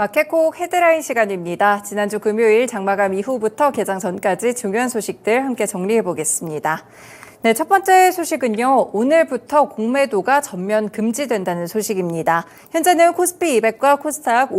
마켓콕 헤드라인 시간입니다. 지난주 금요일 장마감 이후부터 개장 전까지 중요한 소식들 함께 정리해 보겠습니다. 네, 첫 번째 소식은요. 오늘부터 공매도가 전면 금지된다는 소식입니다. 현재는 코스피 200과 코스닥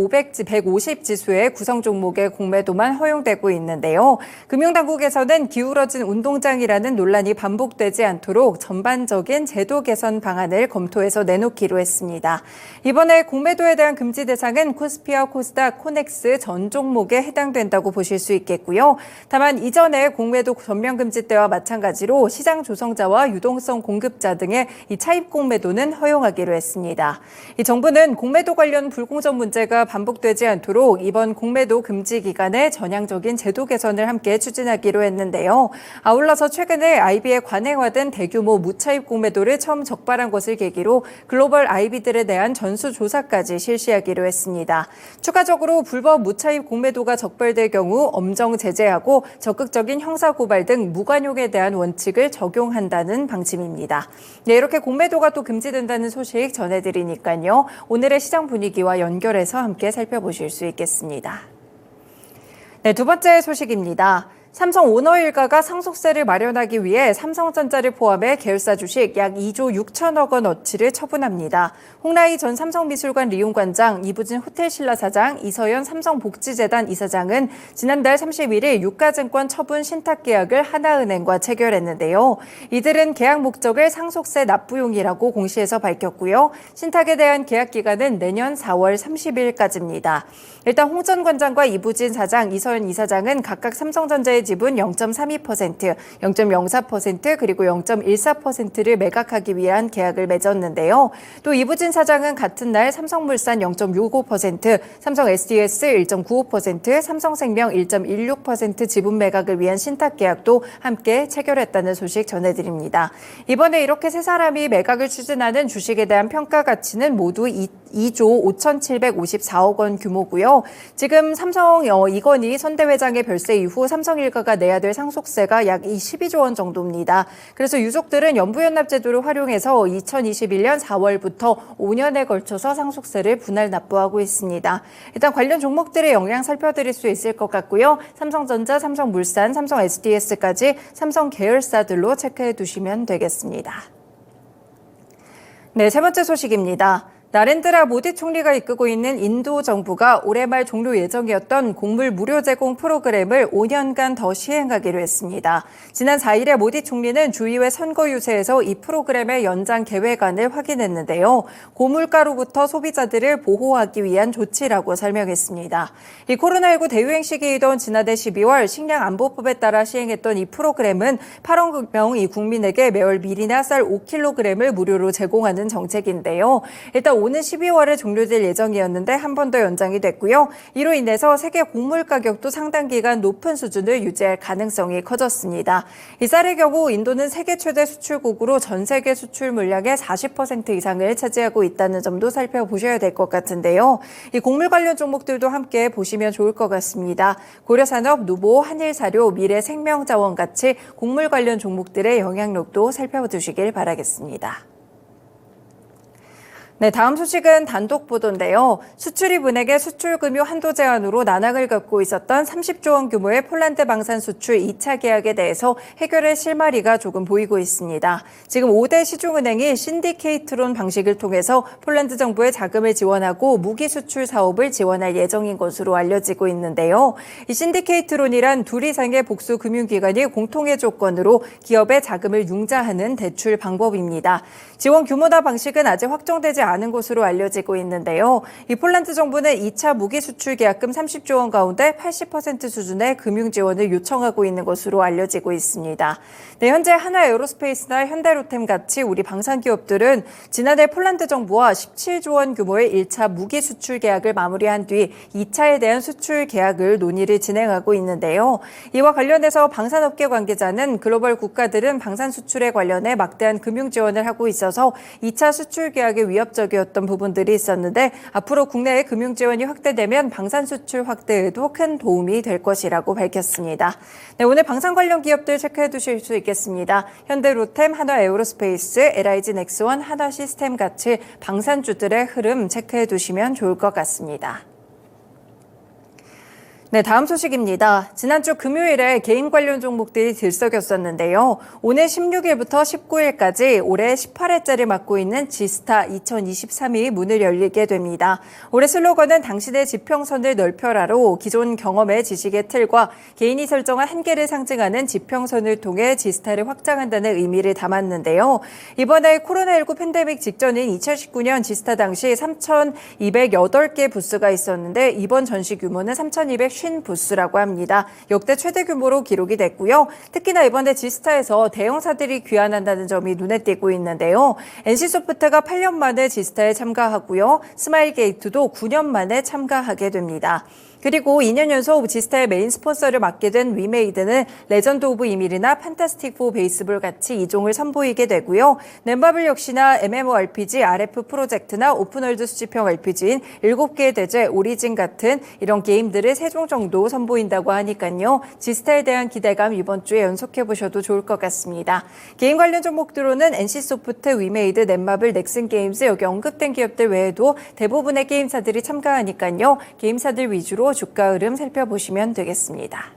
150 지수의 구성 종목의 공매도만 허용되고 있는데요. 금융당국에서는 기울어진 운동장이라는 논란이 반복되지 않도록 전반적인 제도 개선 방안을 검토해서 내놓기로 했습니다. 이번에 공매도에 대한 금지 대상은 코스피와 코스닥, 코넥스 전 종목에 해당된다고 보실 수 있겠고요. 다만 이전에 공매도 전면 금지 때와 마찬가지로 시장 조성자와 유동성 공급자 등의 이 차입 공매도는 허용하기로 했습니다. 이 정부는 공매도 관련 불공정 문제가 반복되지 않도록 이번 공매도 금지 기간에 전향적인 제도 개선을 함께 추진하기로 했는데요. 아울러서 최근에 IB에 관행화된 대규모 무차입 공매도를 처음 적발한 것을 계기로 글로벌 IB들에 대한 전수조사까지 실시하기로 했습니다. 추가적으로 불법 무차입 공매도가 적발될 경우 엄정 제재하고 적극적인 형사고발 등 무관용에 대한 원칙을 적용한다는 방침입니다. 네, 이렇게 공매도가 또 금지된다는 소식 전해드리니까요. 오늘의 시장 분위기와 연결해서 함께 살펴보실 수 있겠습니다. 네, 두 번째 소식입니다. 삼성 오너 일가가 상속세를 마련하기 위해 삼성전자를 포함해 계열사 주식 약 2조 6천억 원 어치를 처분합니다. 홍라희 전 삼성미술관 리용관장, 이부진 호텔신라 사장, 이서연 삼성복지재단 이사장은 지난달 31일 유가증권 처분 신탁계약을 하나은행과 체결했는데요. 이들은 계약 목적을 상속세 납부용이라고 공시해서 밝혔고요. 신탁에 대한 계약 기간은 내년 4월 30일까지입니다. 일단 홍 전 관장과 이부진 사장, 이서연 이사장은 각각 삼성전자의 지분 0.32%, 0.04% 그리고 0.14%를 매각하기 위한 계약을 맺었는데요. 또 이부진 사장은 같은 날 삼성물산 0.65%, 삼성 SDS 1.95%, 삼성생명 1.16% 지분 매각을 위한 신탁 계약도 함께 체결했다는 소식 전해드립니다. 이번에 이렇게 세 사람이 매각을 추진하는 주식에 대한 평가 가치는 모두 2조 5,754억 원 규모고요. 지금 삼성 이건희 선대회장의 별세 이후 삼성일가가 내야 될 상속세가 약 12조 원 정도입니다. 그래서 유족들은 연부연납 제도를 활용해서 2021년 4월부터 5년에 걸쳐서 상속세를 분할 납부하고 있습니다. 일단 관련 종목들의 영향 살펴드릴 수 있을 것 같고요. 삼성전자, 삼성물산, 삼성 SDS까지 삼성 계열사들로 체크해 두시면 되겠습니다. 네, 세 번째 소식입니다. 나렌드라 모디 총리가 이끄고 있는 인도 정부가 올해 말 종료 예정이었던 곡물 무료 제공 프로그램을 5년간 더 시행하기로 했습니다. 지난 4일에 모디 총리는 주의회 선거 유세에서 이 프로그램의 연장 계획안을 확인했는데요. 고물가로부터 소비자들을 보호하기 위한 조치라고 설명했습니다. 이 코로나19 대유행 시기이던 지난해 12월 식량안보법에 따라 시행했던 이 프로그램은 8억 명 이 국민에게 매월 밀이나 쌀 5kg을 무료로 제공하는 정책인데요. 일단 오는 12월에 종료될 예정이었는데 한 번 더 연장이 됐고요. 이로 인해서 세계 곡물 가격도 상당 기간 높은 수준을 유지할 가능성이 커졌습니다. 이 쌀의 경우 인도는 세계 최대 수출국으로 전 세계 수출 물량의 40% 이상을 차지하고 있다는 점도 살펴보셔야 될 것 같은데요. 이 곡물 관련 종목들도 함께 보시면 좋을 것 같습니다. 고려산업, 누보, 한일사료, 미래생명자원 같이 곡물 관련 종목들의 영향력도 살펴두시길 바라겠습니다. 네, 다음 소식은 단독 보도인데요. 수출입 은행의 수출 금융 한도 제한으로 난항을 겪고 있었던 30조 원 규모의 폴란드 방산 수출 2차 계약에 대해서 해결의 실마리가 조금 보이고 있습니다. 지금 5대 시중은행이 신디케이트론 방식을 통해서 폴란드 정부의 자금을 지원하고 무기 수출 사업을 지원할 예정인 것으로 알려지고 있는데요. 이 신디케이트론이란 둘 이상의 복수 금융기관이 공통의 조건으로 기업의 자금을 융자하는 대출 방법입니다. 지원 규모나 방식은 아직 확정되지 않은 것으로 알려지고 있는데요. 이 폴란드 정부는 2차 무기 수출 계약금 30조 원 가운데 80% 수준의 금융 지원을 요청하고 있는 것으로 알려지고 있습니다. 네, 현재 하나에어로스페이스나 현대로템 같이 우리 방산 기업들은 지난해 폴란드 정부와 17조 원 규모의 1차 무기 수출 계약을 마무리한 뒤 2차에 대한 수출 계약을 논의를 진행하고 있는데요. 이와 관련해서 방산업계 관계자는 글로벌 국가들은 방산 수출에 관련해 막대한 금융 지원을 하고 있어서 2차 수출 계약의 위협적이었던 부분들이 있었는데 앞으로 국내의 금융 지원이 확대되면 방산 수출 확대에도 큰 도움이 될 것이라고 밝혔습니다. 네, 오늘 방산 관련 기업들 체크해 두실 수 있겠습니다. 현대로템, 하나에어로스페이스, LIG 넥스원, 하나시스템 같이 방산주들의 흐름 체크해 두시면 좋을 것 같습니다. 네, 다음 소식입니다. 지난주 금요일에 게임 관련 종목들이 들썩였었는데요. 오늘 16일부터 19일까지 올해 18회째를 맡고 있는 지스타 2023이 문을 열리게 됩니다. 올해 슬로건은 당신의 지평선을 넓혀라로 기존 경험의 지식의 틀과 개인이 설정한 한계를 상징하는 지평선을 통해 지스타를 확장한다는 의미를 담았는데요. 이번에 코로나19 팬데믹 직전인 2019년 지스타 당시 3,208개 부스가 있었는데 이번 전시 규모는 3,250 부스라고 합니다. 역대 최대 규모로 기록이 됐고요. 특히나 이번에 지스타에서 대형사들이 귀환한다는 점이 눈에 띄고 있는데요. NC소프트가 8년 만에 지스타에 참가하고요. 스마일게이트도 9년 만에 참가하게 됩니다. 그리고 2년 연속 지스타의 메인 스폰서를 맡게 된 위메이드는 레전드 오브 이밀이나 판타스틱 4 베이스볼 같이 2종을 선보이게 되고요. 넷마블 역시나 MMORPG, RF 프로젝트나 오픈월드 수집형 RPG인 7개의 대죄, 오리진 같은 이런 게임들을 3종 정도 선보인다고 하니까요. 지스타에 대한 기대감 이번 주에 연속해보셔도 좋을 것 같습니다. 게임 관련 종목들로는 NC소프트, 위메이드, 넷마블, 넥슨게임즈 여기 언급된 기업들 외에도 대부분의 게임사들이 참가하니까요. 게임사들 위주로 주가 흐름 살펴보시면 되겠습니다.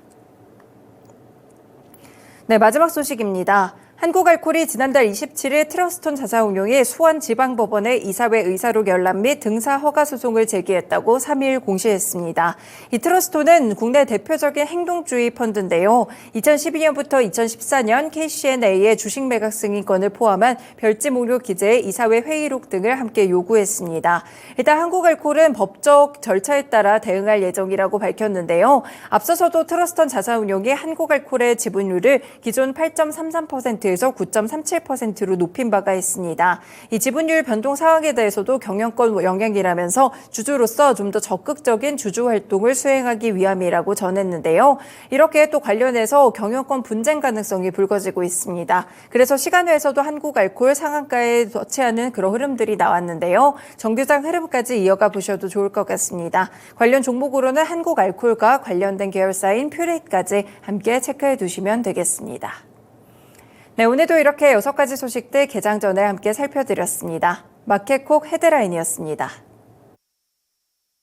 네, 마지막 소식입니다. 한국알콜이 지난달 27일 트러스톤 자사운용이 수원지방법원에 이사회 의사록 열람 및 등사 허가 소송을 제기했다고 3일 공시했습니다. 이 트러스톤은 국내 대표적인 행동주의 펀드인데요. 2012년부터 2014년 KCNA의 주식 매각 승인권을 포함한 별지 목록 기재의 이사회 회의록 등을 함께 요구했습니다. 일단 한국알콜은 법적 절차에 따라 대응할 예정이라고 밝혔는데요. 앞서서도 트러스톤 자사운용이 한국알콜의 지분율을 기존 8.33%에서 9.37%로 높인 바가 있습니다. 이 지분율 변동 상황에 대해서도 경영권 영향이라면서 주주로서 좀 더 적극적인 주주 활동을 수행하기 위함이라고 전했는데요. 이렇게 또 관련해서 경영권 분쟁 가능성이 불거지고 있습니다. 그래서 시간외에서도 한국알콜 상한가에 터치하는 그런 흐름들이 나왔는데요. 정규장 흐름까지 이어가 보셔도 좋을 것 같습니다. 관련 종목으로는 한국알콜과 관련된 계열사인 퓨레이까지 함께 체크해 두시면 되겠습니다. 네, 오늘도 이렇게 6가지 소식들 개장 전에 함께 살펴드렸습니다. 마켓콕 헤드라인이었습니다.